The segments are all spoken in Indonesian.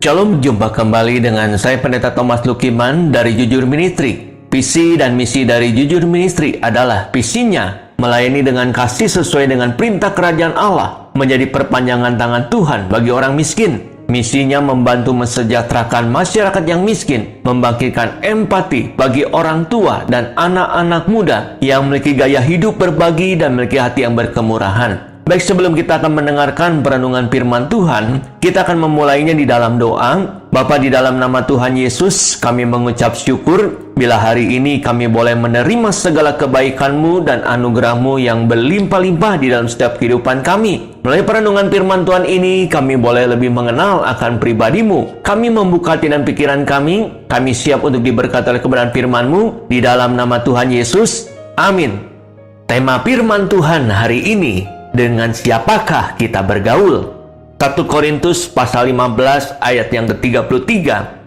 Shalom, jumpa kembali dengan saya Pendeta Thomas Lukiman dari Jujur Ministry. Visi dan misi dari Jujur Ministry adalah visinya melayani dengan kasih sesuai dengan perintah kerajaan Allah, menjadi perpanjangan tangan Tuhan bagi orang miskin. Misinya membantu mensejahterakan masyarakat yang miskin, membangkitkan empati bagi orang tua dan anak-anak muda yang memiliki gaya hidup berbagi dan memiliki hati yang berkemurahan. Baik, sebelum kita akan mendengarkan perenungan firman Tuhan, kita akan memulainya di dalam doa. Bapa, di dalam nama Tuhan Yesus, kami mengucap syukur bila hari ini kami boleh menerima segala kebaikan-Mu dan anugerah-Mu yang berlimpah-limpah di dalam setiap kehidupan kami. Melalui perenungan firman Tuhan ini, kami boleh lebih mengenal akan pribadi-Mu. Kami membuka hati dan pikiran kami siap untuk diberkati oleh kebenaran firman-Mu. Di dalam nama Tuhan Yesus, amin. Tema firman Tuhan hari ini, dengan siapakah kita bergaul? 1 Korintus pasal 15 ayat yang ke-33.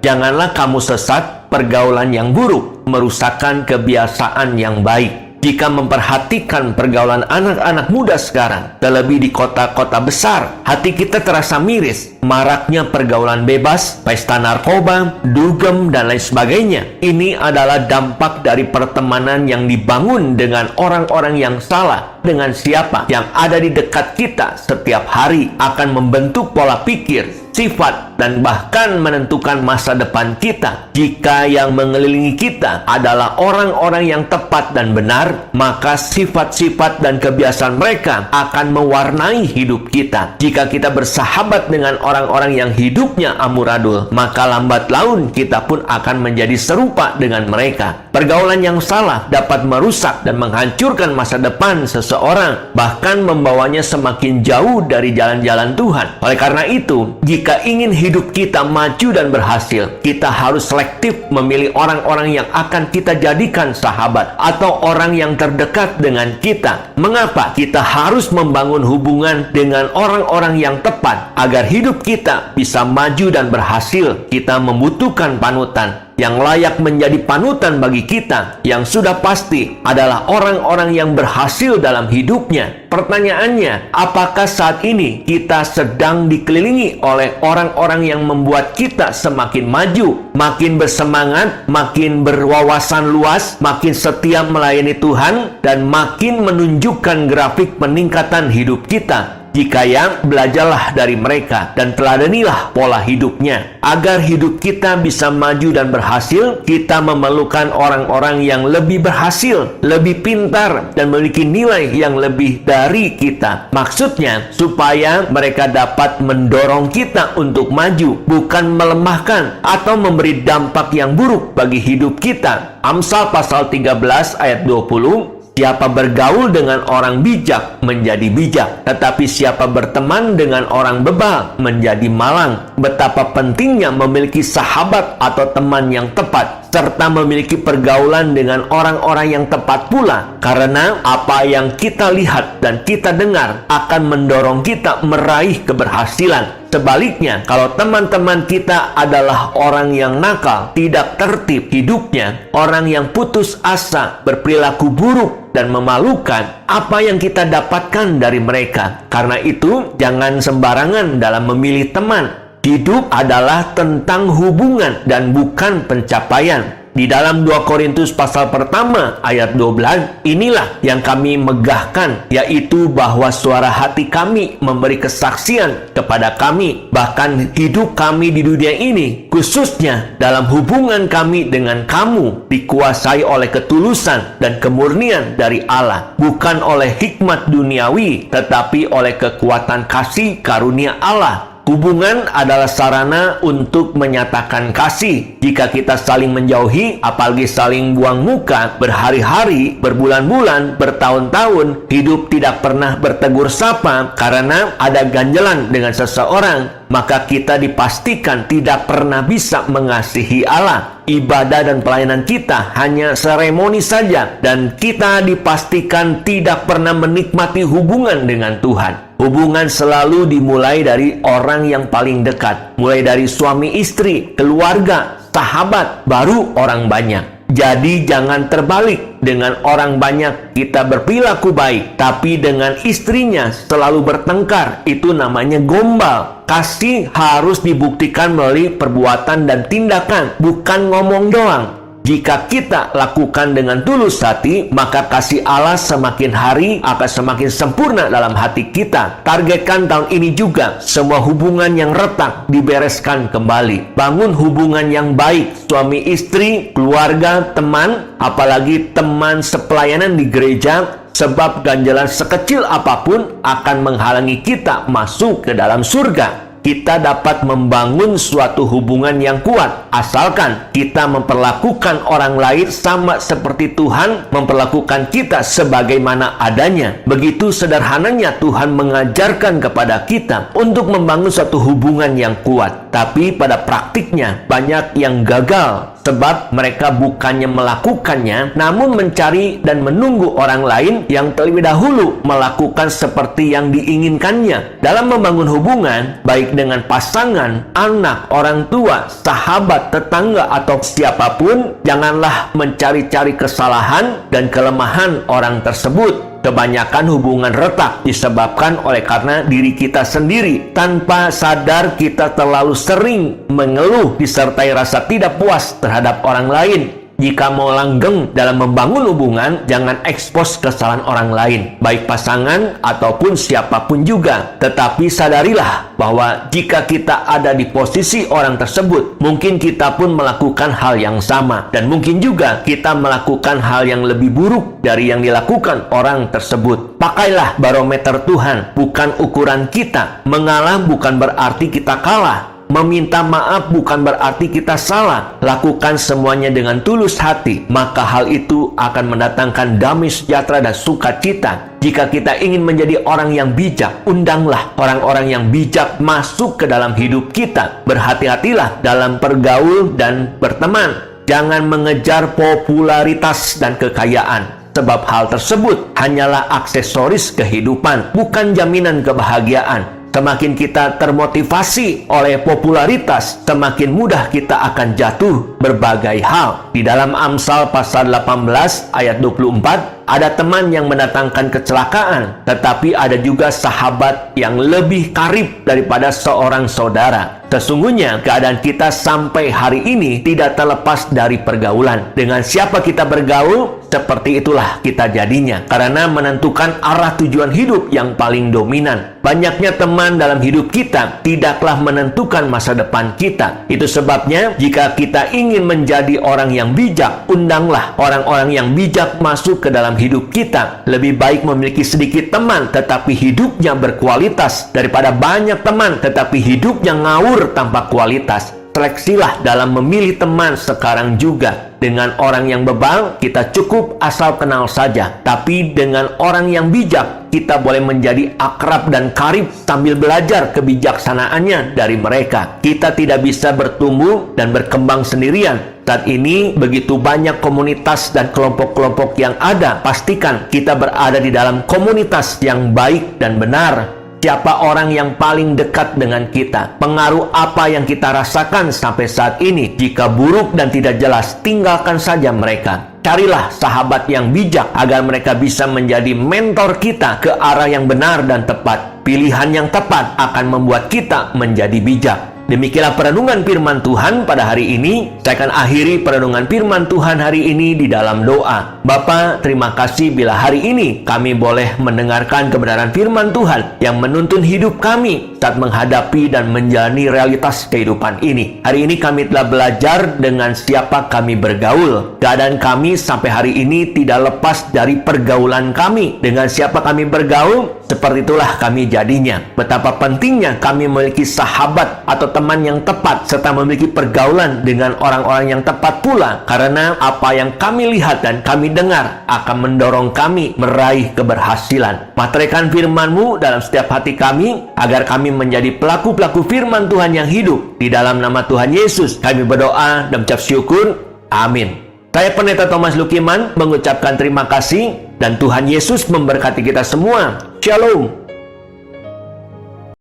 Janganlah kamu sesat pergaulan yang buruk, merusakkan kebiasaan yang baik. Jika memperhatikan pergaulan anak-anak muda sekarang, terlebih di kota-kota besar, hati kita terasa miris. Maraknya pergaulan bebas, pesta narkoba, dugem, dan lain sebagainya. Ini adalah dampak dari pertemanan yang dibangun dengan orang-orang yang salah. Dengan siapa yang ada di dekat kita setiap hari akan membentuk pola pikir, sifat, dan bahkan menentukan masa depan kita. Jika yang mengelilingi kita adalah orang-orang yang tepat dan benar, maka sifat-sifat dan kebiasaan mereka akan mewarnai hidup kita. Jika kita bersahabat dengan orang-orang yang hidupnya amburadul, maka lambat laun kita pun akan menjadi serupa dengan mereka. Pergaulan yang salah dapat merusak dan menghancurkan masa depan seseorang, bahkan membawanya semakin jauh dari jalan-jalan Tuhan. Oleh karena itu, jika ingin hidup kita maju dan berhasil, kita harus selektif memilih orang-orang yang akan kita jadikan sahabat atau orang yang terdekat dengan kita. Mengapa kita harus membangun hubungan dengan orang-orang yang tepat agar hidup kita bisa maju dan berhasil? Kita membutuhkan panutan yang layak menjadi panutan bagi kita, yang sudah pasti adalah orang-orang yang berhasil dalam hidupnya. Pertanyaannya, apakah saat ini kita sedang dikelilingi oleh orang-orang yang membuat kita semakin maju, makin bersemangat, makin berwawasan luas, makin setia melayani Tuhan, dan makin menunjukkan grafik peningkatan hidup kita? Jika ya, belajarlah dari mereka dan teladanilah pola hidupnya. Agar hidup kita bisa maju dan berhasil, kita memerlukan orang-orang yang lebih berhasil, lebih pintar, dan memiliki nilai yang lebih dari kita. Maksudnya, supaya mereka dapat mendorong kita untuk maju, bukan melemahkan atau memberi dampak yang buruk bagi hidup kita. Amsal pasal 13 ayat 20. Siapa bergaul dengan orang bijak menjadi bijak, tetapi siapa berteman dengan orang bebal menjadi malang. Betapa pentingnya memiliki sahabat atau teman yang tepat, serta memiliki pergaulan dengan orang-orang yang tepat pula. Karena apa yang kita lihat dan kita dengar akan mendorong kita meraih keberhasilan. Sebaliknya, kalau teman-teman kita adalah orang yang nakal, tidak tertib hidupnya, orang yang putus asa, berperilaku buruk, dan memalukan, apa yang kita dapatkan dari mereka? Karena itu, jangan sembarangan dalam memilih teman. Hidup adalah tentang hubungan dan bukan pencapaian. Di dalam 2 Korintus pasal pertama ayat 12, inilah yang kami megahkan, yaitu bahwa suara hati kami memberi kesaksian kepada kami. Bahkan hidup kami di dunia ini, khususnya dalam hubungan kami dengan kamu, dikuasai oleh ketulusan dan kemurnian dari Allah. Bukan oleh hikmat duniawi, tetapi oleh kekuatan kasih karunia Allah. Hubungan adalah sarana untuk menyatakan kasih. Jika kita saling menjauhi, apalagi saling buang muka, berhari-hari, berbulan-bulan, bertahun-tahun, hidup tidak pernah bertegur sapa karena ada ganjelan dengan seseorang, maka kita dipastikan tidak pernah bisa mengasihi Allah. Ibadah dan pelayanan kita hanya seremoni saja, dan kita dipastikan tidak pernah menikmati hubungan dengan Tuhan. Hubungan selalu dimulai dari orang yang paling dekat, mulai dari suami istri, keluarga, sahabat, baru orang banyak. Jadi jangan terbalik. Dengan orang banyak kita berperilaku baik, tapi dengan istrinya selalu bertengkar. Itu namanya gombal. Kasih harus dibuktikan melalui perbuatan dan tindakan, bukan ngomong doang. Jika kita lakukan dengan tulus hati, maka kasih Allah semakin hari akan semakin sempurna dalam hati kita. Targetkan tahun ini juga semua hubungan yang retak dibereskan kembali. Bangun hubungan yang baik, suami istri, keluarga, teman, apalagi teman sepelayanan di gereja, sebab ganjalan sekecil apapun akan menghalangi kita masuk ke dalam surga. Kita dapat membangun suatu hubungan yang kuat asalkan kita memperlakukan orang lain sama seperti Tuhan memperlakukan kita sebagaimana adanya. Begitu sederhananya Tuhan mengajarkan kepada kita untuk membangun suatu hubungan yang kuat. Tapi pada praktiknya banyak yang gagal sebab mereka bukannya melakukannya, namun mencari dan menunggu orang lain yang terlebih dahulu melakukan seperti yang diinginkannya. Dalam membangun hubungan, baik dengan pasangan, anak, orang tua, sahabat, tetangga, atau siapapun, janganlah mencari-cari kesalahan dan kelemahan orang tersebut. Kebanyakan hubungan retak disebabkan oleh karena diri kita sendiri. Tanpa sadar kita terlalu sering mengeluh disertai rasa tidak puas terhadap orang lain. Jika mau langgeng dalam membangun hubungan, jangan ekspos kesalahan orang lain, baik pasangan ataupun siapapun juga. Tetapi sadarilah bahwa jika kita ada di posisi orang tersebut, mungkin kita pun melakukan hal yang sama. Dan mungkin juga kita melakukan hal yang lebih buruk dari yang dilakukan orang tersebut. Pakailah barometer Tuhan, bukan ukuran kita. Mengalah bukan berarti kita kalah. Meminta maaf bukan berarti kita salah. Lakukan semuanya dengan tulus hati, maka hal itu akan mendatangkan damai sejahtera dan sukacita. Jika kita ingin menjadi orang yang bijak, undanglah orang-orang yang bijak masuk ke dalam hidup kita. Berhati-hatilah dalam bergaul dan berteman. Jangan mengejar popularitas dan kekayaan, sebab hal tersebut hanyalah aksesoris kehidupan, bukan jaminan kebahagiaan. Semakin kita termotivasi oleh popularitas, semakin mudah kita akan jatuh berbagai hal. Di dalam Amsal pasal 18 ayat 24, ada teman yang mendatangkan kecelakaan, tetapi ada juga sahabat yang lebih karib daripada seorang saudara. Sesungguhnya keadaan kita sampai hari ini tidak terlepas dari pergaulan. Dengan siapa kita bergaul, seperti itulah kita jadinya. Karena menentukan arah tujuan hidup yang paling dominan. Banyaknya teman dalam hidup kita tidaklah menentukan masa depan kita. Itu sebabnya jika kita ingin menjadi orang yang bijak, undanglah orang-orang yang bijak masuk ke dalam hidup kita. Lebih baik memiliki sedikit teman tetapi hidupnya berkualitas daripada banyak teman tetapi hidupnya ngawur tanpa kualitas. Seleksilah dalam memilih teman sekarang juga. Dengan orang yang bebal, kita cukup asal kenal saja. Tapi dengan orang yang bijak, kita boleh menjadi akrab dan karib sambil belajar kebijaksanaannya dari mereka. Kita tidak bisa bertumbuh dan berkembang sendirian. Saat ini begitu banyak komunitas dan kelompok-kelompok yang ada. Pastikan kita berada di dalam komunitas yang baik dan benar. Siapa orang yang paling dekat dengan kita? Pengaruh apa yang kita rasakan sampai saat ini? Jika buruk dan tidak jelas, tinggalkan saja mereka. Carilah sahabat yang bijak agar mereka bisa menjadi mentor kita ke arah yang benar dan tepat. Pilihan yang tepat akan membuat kita menjadi bijak. Demikianlah perenungan firman Tuhan pada hari ini. Saya akan akhiri perenungan firman Tuhan hari ini di dalam doa. Bapa, terima kasih bila hari ini kami boleh mendengarkan kebenaran firman Tuhan yang menuntun hidup kami saat menghadapi dan menjalani realitas kehidupan ini. Hari ini kami telah belajar dengan siapa kami bergaul. Keadaan kami sampai hari ini tidak lepas dari pergaulan kami. Dengan siapa kami bergaul, seperti itulah kami jadinya. Betapa pentingnya kami memiliki sahabat atau teman yang tepat serta memiliki pergaulan dengan orang-orang yang tepat pula, karena apa yang kami lihat dan kami dengar akan mendorong kami meraih keberhasilan. Materaikan firman-Mu dalam setiap hati kami agar kami menjadi pelaku-pelaku firman Tuhan yang hidup. Di dalam nama Tuhan Yesus kami berdoa dan mengucap syukur. Amin. Saya Pendeta Thomas Lukiman mengucapkan terima kasih dan Tuhan Yesus memberkati kita semua. Shalom.